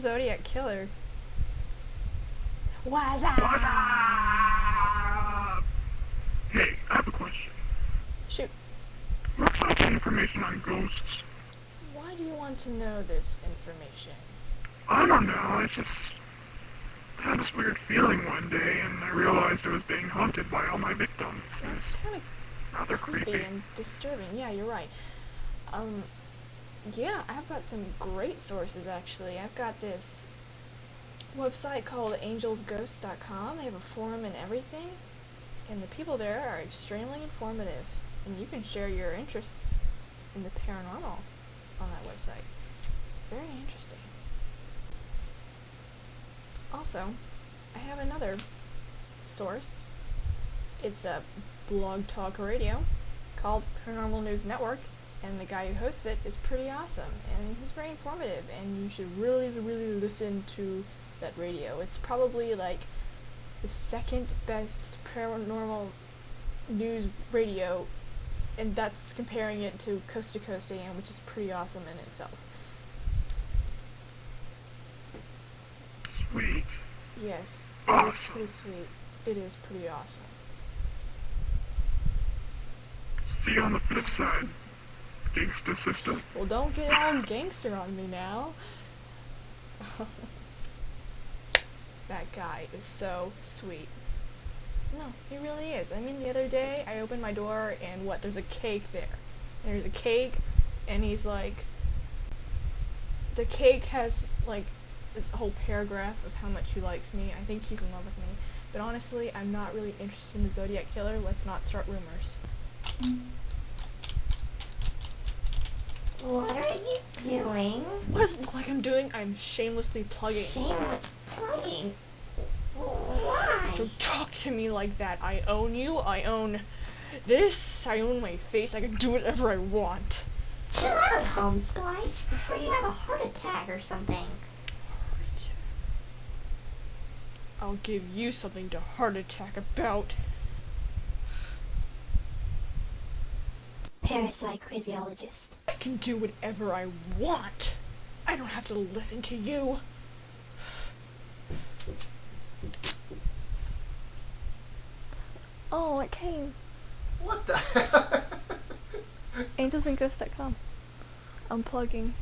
Zodiac Killer. What's up? What's up? Hey, I have a question. Shoot. What's all the information on ghosts? Why do you want to know this information? I don't know, I just had this weird feeling one day and I realized I was being haunted by all my victims. And That's it's kind of rather creepy creepy. and disturbing. Yeah, you're right. Yeah, I've got some great sources actually. I've got this website called angelsghosts.com. They have a forum and everything, and the people there are extremely informative, and you can share your interests in the paranormal on that website. It's very interesting. Also, I have another source. It's a blog talk radio called Paranormal News Network, and the guy who hosts it is pretty awesome, and he's very informative, and you should really, really listen to that radio. It's probably like the second best paranormal news radio, and that's comparing it to Coast AM, which is pretty awesome in itself. Sweet. Yes, it is Awesome. pretty sweet. It is pretty awesome. See you on the flip side, gangsta system. Well, don't get all gangster on me now. That guy is so sweet. No, he really is. I mean, the other day, I opened my door, and what? There's a cake there. There's a cake, and he's like... The cake has, like, this whole paragraph of how much he likes me. I think he's in love with me. But honestly, I'm not really interested in the Zodiac Killer. Let's not start rumors. What are you doing? What does it look like I'm doing? I'm shamelessly plugging. Shameless plugging? Why? Don't talk to me like that. I own you. I own this. I own my face. I can do whatever I want. Chill out, Holmes, guys, before you have a heart attack or something. I'll give you something to heart attack about. Parasite craziologist. I can do whatever I want. I don't have to listen to you. Oh, it came. What the hell? Angelsandghosts.com. I'm plugging.